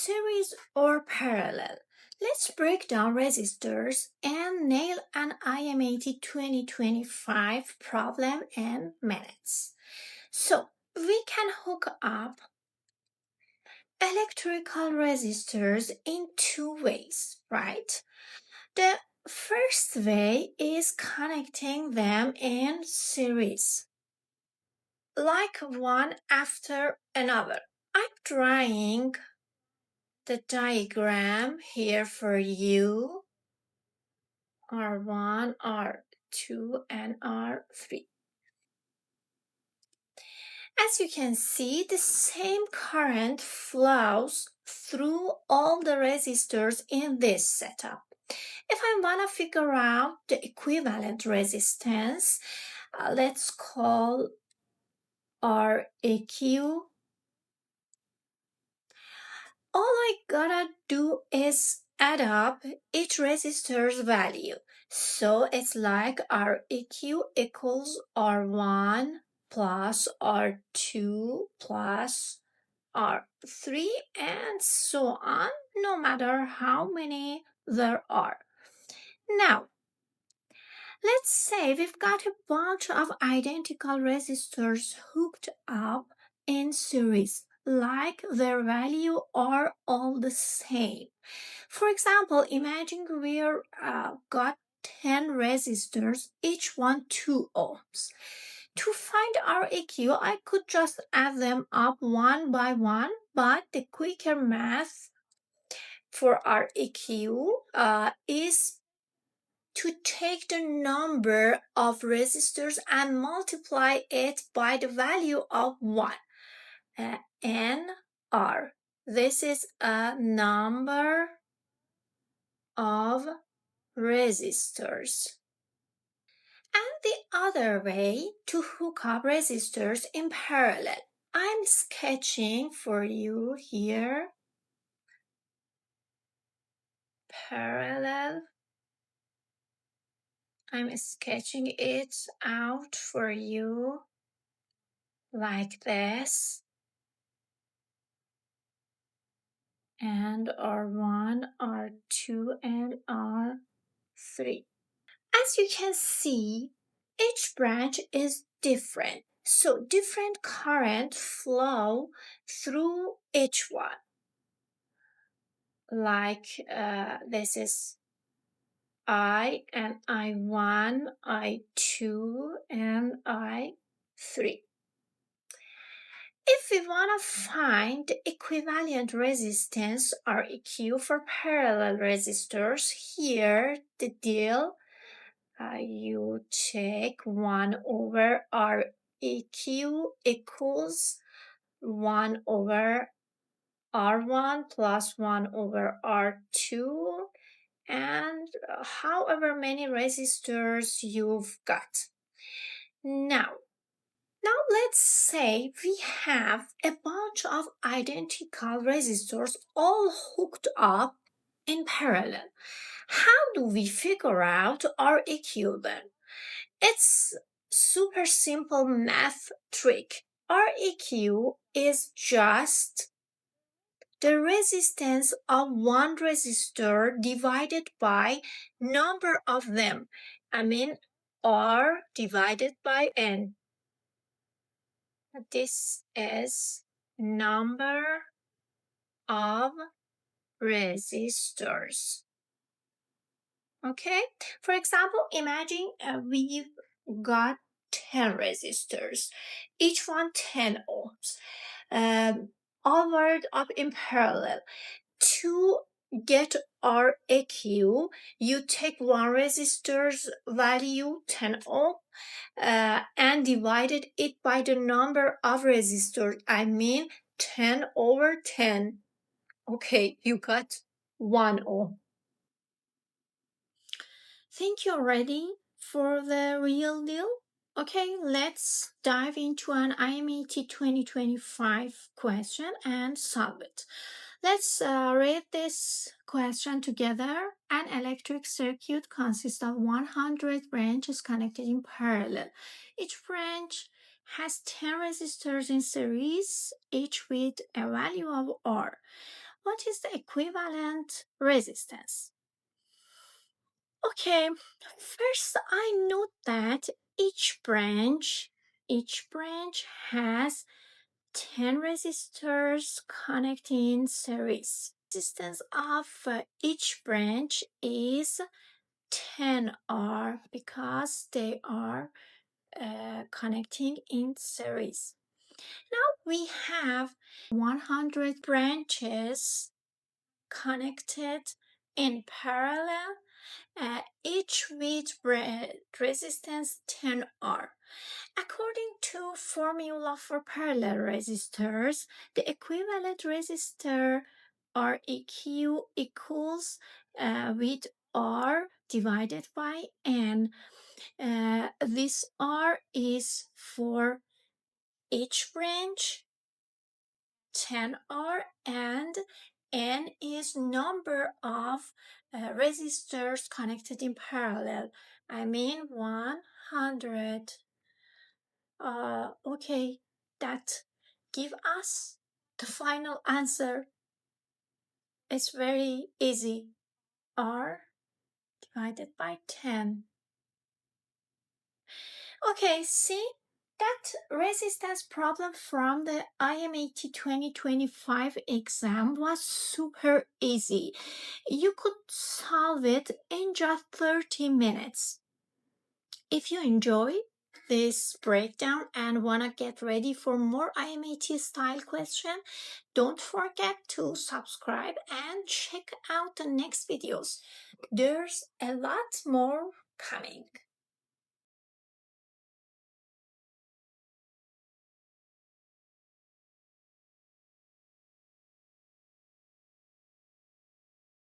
series or parallel? Let's break down resistors and nail an IMAT 2025 problem in minutes. So we can hook up electrical resistors in two ways, right? The first way is connecting them in series, like one after another. I'm drawing the diagram here for you, R1, R2, and R3. As you can see, the same current flows through all the resistors in this setup. If I want to figure out the equivalent resistance, let's call REQ. All I gotta do is add up each resistor's value. So it's like REQ equals R1 plus R2 plus R3 and so on, no matter how many there are. Now, let's say we've got a bunch of identical resistors hooked up in series, like their value are all the same. For example, imagine we've got 10 resistors, each one 2 ohms. To find REQ, I could just add them up one by one, but the quicker math for REQ is to take the number of resistors and multiply it by the value of 1, NR. This is a number of resistors. And the other way to hook up resistors in parallel. I'm sketching for you here parallel. I'm sketching it out for you like this. And R1, R2, and R3. As you can see, each branch is different, so different current flow through each one. Like this is I and I1, I2, and I3. If we want to find the equivalent resistance REQ for parallel resistors, here the deal, you take 1 over REQ equals 1 over R1 plus 1 over R2 and however many resistors you've got. Now let's say we have a bunch of identical resistors all hooked up in parallel. How do we figure out REQ then? It's super simple math trick. REQ is just the resistance of one resistor divided by number of them. I mean R divided by N. This is number of resistors. Okay, for example, imagine we've got 10 resistors, each one 10 ohms, all wired up in parallel. To get REQ, you take one resistor's value, 10 ohm, and divided it by the number of resistors. I mean 10 over 10. Okay, you got 1 ohm. Think you're ready for the real deal? Okay, let's dive into an IMAT 2025 question and solve it. Let's read this question together. An electric circuit consists of 100 branches connected in parallel. Each branch has 10 resistors in series, each with a value of R. what is the equivalent resistance? Okay, first I note that each branch has 10 resistors connected in series. Resistance of each branch is 10R because they are connecting in series. Now we have 100 branches connected in parallel, each with resistance 10R. According to formula for parallel resistors, the equivalent resistor Req equals with R divided by N. This R is for each branch 10R, and N is number of resistors connected in parallel. I mean 100. Okay, that give us the final answer. It's very easy. R divided by 10. Okay, see? That resistance problem from the IMAT 2025 exam was super easy. You could solve it in just 30 minutes. If you enjoy this breakdown and want to get ready for more IMAT style question, don't forget to subscribe and check out the next videos. There's a lot more coming.